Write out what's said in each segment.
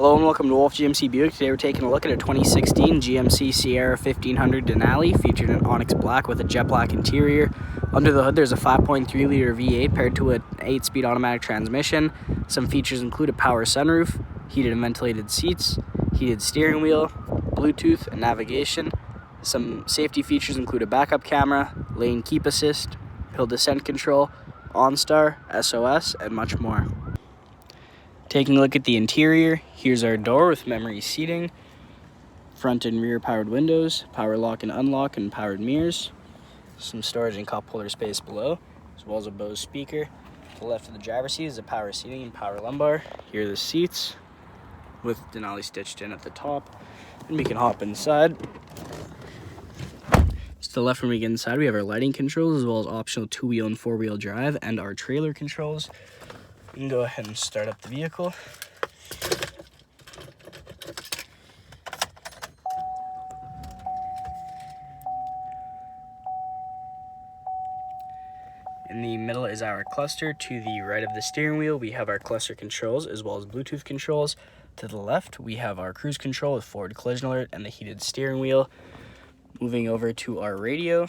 Hello and welcome to Wolfe GMC Buick. Today we're taking a look at a 2016 GMC Sierra 1500 Denali featured in onyx black with a jet black interior. Under the hood there's a 5.3 liter V8 paired to an 8-speed automatic transmission. Some features include a power sunroof, heated and ventilated seats, heated steering wheel, Bluetooth and navigation. Some safety features include a backup camera, lane keep assist, hill descent control, OnStar, SOS, and much more. Taking a look at the interior, here's our door with memory seating, front and rear powered windows, power lock and unlock, and powered mirrors. Some storage and cup holder space below, as well as a Bose speaker. To the left of the driver's seat is a power seating and power lumbar. Here are the seats with Denali stitched in at the top, and we can hop inside. To the left when we get inside, we have our lighting controls, as well as optional 2-wheel and 4-wheel drive, and our trailer controls. We can go ahead and start up the vehicle. In the middle is our cluster. To the right of the steering wheel, we have our cluster controls as well as Bluetooth controls. To the left, we have our cruise control with forward collision alert and the heated steering wheel. Moving over to our radio,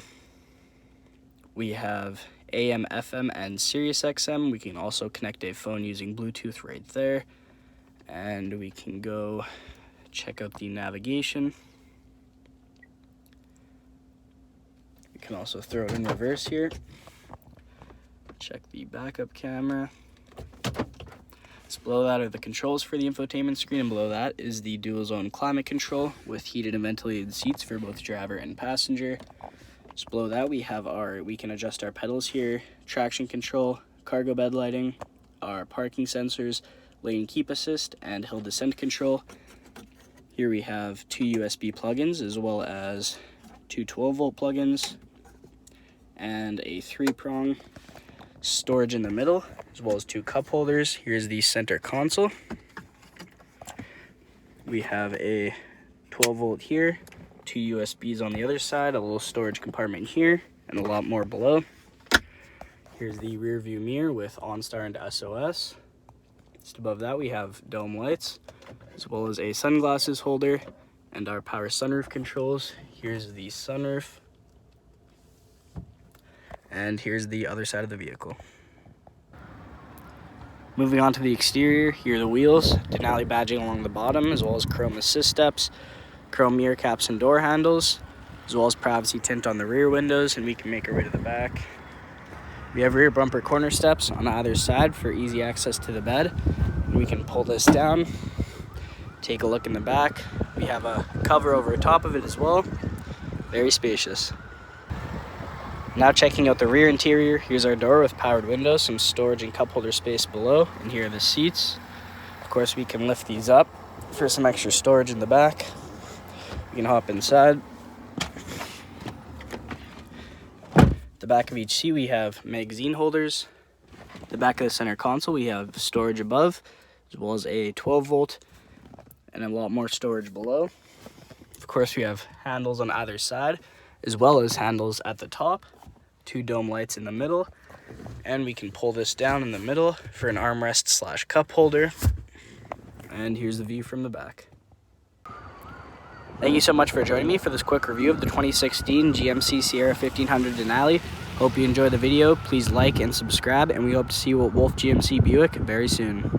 we have AM, FM, and Sirius XM. We can also connect a phone using Bluetooth right there. And we can go check out the navigation. We can also throw it in reverse here. Check the backup camera. Just below that are the controls for the infotainment screen, and below that is the dual zone climate control with heated and ventilated seats for both driver and passenger. Just below that we can adjust our pedals here, traction control, cargo bed lighting, our parking sensors, lane keep assist, and hill descent control. Here we have 2 USB plugins as well as 2 12-volt plugins and a 3-prong. Storage in the middle, as well as 2 cup holders. Here's the center console. We have a 12-volt here, 2 USBs on the other side, a little storage compartment here, and a lot more below. Here's the rear view mirror with OnStar and SOS. Just above that we have dome lights, as well as a sunglasses holder and our power sunroof controls. Here's the sunroof. And here's the other side of the vehicle. Moving on to the exterior, here are the wheels, Denali badging along the bottom, as well as chrome assist steps, chrome mirror caps and door handles, as well as privacy tint on the rear windows, and we can make our way to the back. We have rear bumper corner steps on either side for easy access to the bed. And we can pull this down, take a look in the back. We have a cover over top of it as well, very spacious. Now checking out the rear interior, here's our door with powered windows, some storage and cup holder space below, and here are the seats. Of course, we can lift these up for some extra storage in the back. We can hop inside. The back of each seat we have magazine holders. The back of the center console we have storage above, as well as a 12-volt and a lot more storage below. Of course, we have handles on either side, as well as handles at the top. 2 dome lights in the middle, and we can pull this down in the middle for an armrest / cup holder. And here's the view from the back. Thank you so much for joining me for this quick review of the 2016 GMC Sierra 1500 Denali. Hope you enjoyed the video. Please like and subscribe, and we hope to see you at Wolfe GMC Buick very soon.